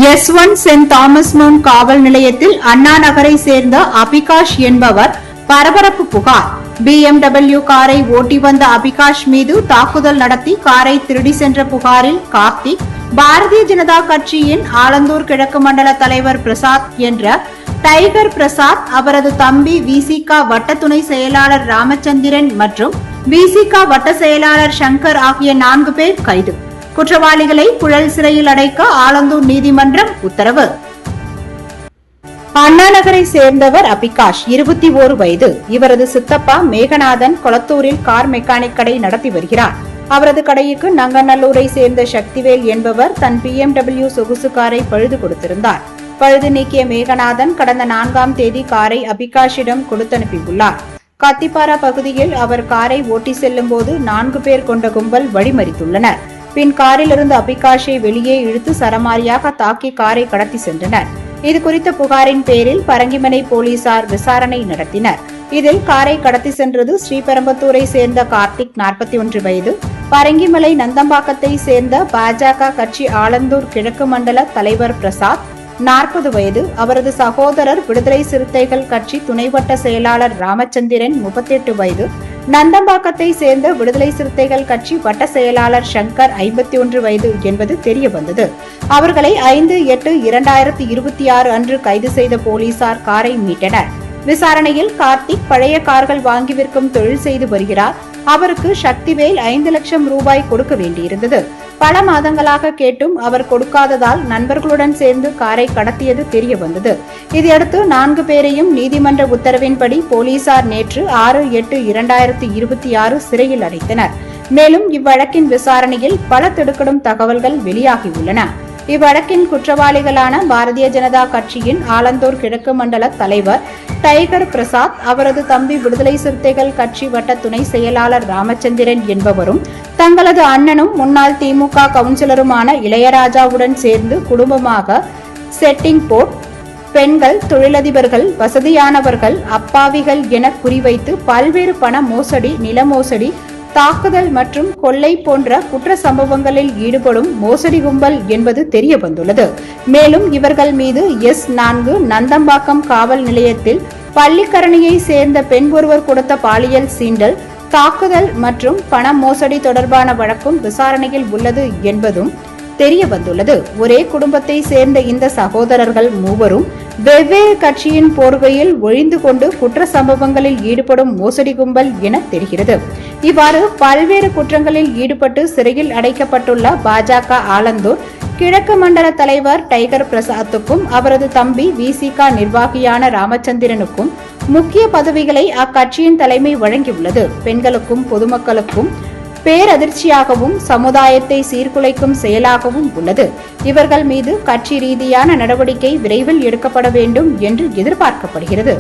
S1 send Thomas mount காவல் நிலையத்தில் அண்ணா நகரை சேர்ந்த அபிகாஷ் என்பவர் பரபரப்பு புகார். BMW காரை ஓட்டி வந்த அபிகாஷ் மீது தாக்குதல் நடத்தி காரை திருடி சென்ற புகாரில் கார்த்திக், பாரதிய ஜனதா கட்சியின் ஆலந்தூர் கிழக்கு மண்டல தலைவர் பிரசாத் என்ற டைகர் பிரசாத், அவரது தம்பி விசிக வட்ட துணை செயலாளர் ராமச்சந்திரன் மற்றும் விசிக வட்ட செயலாளர் சங்கர் ஆகிய 4 பேர் கைது. குற்றவாளிகளை புழல் சிறையில் அடைக்க ஆலந்தூர் நீதிமன்றம் உத்தரவு. அண்ணா நகரை சேர்ந்தவர் அபிகாஷ், 21 வயது. இவரது சித்தப்பா மேகநாதன் கொளத்தூரில் கார் மெக்கானிக் கடை நடத்தி வருகிறார். அவரது கடைக்கு நங்கநல்லூரை சேர்ந்த சக்திவேல் என்பவர் தன் BMW சொகுசு காரை பழுது கொடுத்திருந்தார். பழுது நீக்கிய மேகநாதன் கடந்த 4ஆம் தேதி காரை அபிகாஷிடம் கொடுத்தனுப்பியுள்ளார். கத்திப்பாரா பகுதியில் அவர் காரை ஓட்டி செல்லும் போது 4 பேர் கொண்ட கும்பல் வழிமறித்துள்ளனர். பின் காரிலிருந்து அபிகாஷை வெளியே இழுத்து சரமாரியாக தாக்கி காரை கடத்தி சென்றனர். இது குறித்த புகாரின் பேரில் பரங்கிமனை போலீசார் விசாரணை நடத்தினர். இதில் காரை கடத்தி சென்றது ஸ்ரீபெரும்புத்தூரை சேர்ந்த கார்த்திக், 41 வயது, பரங்கிமலை நந்தம்பாக்கத்தை சேர்ந்த பாஜக கட்சி ஆலந்தூர் கிழக்கு மண்டல தலைவர் பிரசாத், 40 வயது, அவரது சகோதரர் விடுதலை சிறுத்தைகள் கட்சி துணைவட்ட செயலாளர் ராமச்சந்திரன், 38 வயது, நந்தம்பாக்கத்தை சேர்ந்த விடுதலை சிறுத்தைகள் கட்சி வட்ட செயலாளர் சங்கர், 51 வயது என்பது தெரிய வந்தது. அவர்களை 5/8/2026 அன்று கைது செய்த போலீசார் காரை மீட்டனர். விசாரணையில் கார்த்திக் பழைய கார்கள் வாங்கி விற்கும் தொழில் செய்து வருகிறார். அவருக்கு சக்திவேல் 5 லட்சம் ரூபாய் கொடுக்க வேண்டியிருந்தது. பல மாதங்களாக கேட்டும் அவர் கொடுக்காததால் நண்பர்களுடன் சேர்ந்து காரை கடத்தியது தெரிய வந்தது. இதையடுத்து 4 பேரையும் நீதிமன்ற உத்தரவின்படி போலீசார் நேற்று 6/8/2026 சிறையில் அடைத்தனர். மேலும் இவ்வழக்கின் விசாரணையில் பல திடுக்கிடும் தகவல்கள் வெளியாகியுள்ளன. இவ்வழக்கின் குற்றவாளிகளான பாரதிய ஜனதா கட்சியின் ஆலந்தூர் கிழக்கு மண்டல தலைவர் டைகர் பிரசாத், அவரது தம்பி விடுதலை சிறுத்தைகள் கட்சி வட்ட துணை செயலாளர் ராமச்சந்திரன் என்பவரும் தங்களது அண்ணனும் முன்னாள் திமுக கவுன்சிலருமான இளையராஜாவுடன் சேர்ந்து குடும்பமாக செட்டிங் போட் பெண்கள், தொழிலதிபர்கள், வசதியானவர்கள், அப்பாவிகள் என குறிவைத்து பல்வேறு பண மோசடி, நில மோசடி, தாக்குதல் மற்றும் கொள்ளை போன்ற குற்ற சம்பவங்களில் ஈடுபடும் மோசடி கும்பல் என்பது தெரிய வந்துள்ளது. மேலும் இவர்கள் மீது S4 நந்தம்பாக்கம் காவல் நிலையத்தில் பள்ளிக்கரணையை சேர்ந்த பெண் ஒருவர் கொடுத்த பாலியல் சீண்டல், தாக்குதல் மற்றும் பண மோசடி தொடர்பான வழக்கும் விசாரணையில் உள்ளது என்பதும் தெரிய வந்துள்ளது. ஒரே குடும்பத்தை சேர்ந்த இந்த சகோதரர்கள் மூவரும் வெவ்வேறு கட்சியின் போர்வையில் ஒழிந்து கொண்டு குற்ற சம்பவங்களில் ஈடுபடும் மோசடி கும்பல் என தெரிகிறது. இவ்வாறு பல்வேறு குற்றங்களில் ஈடுபட்டு சிறையில் அடைக்கப்பட்டுள்ள பாஜக ஆலந்தூர் கிழக்கு மண்டல தலைவர் டைகர் பிரசாத்துக்கும் அவரது தம்பி விசிக நிர்வாகியான ராமச்சந்திரனுக்கும் முக்கிய பதவிகளை அக்கட்சியின் தலைமை வழங்கியுள்ளது. பெண்களுக்கும் பொதுமக்களுக்கும் பேரதிர்ச்சியாகவும் சமுதாயத்தை சீர்குலைக்கும் செயலாகவும் உள்ளது. இவர்கள் மீது கட்சி ரீதியான நடவடிக்கை விரைவில் எடுக்கப்பட வேண்டும் என்று எதிர்பார்க்கப்படுகிறது.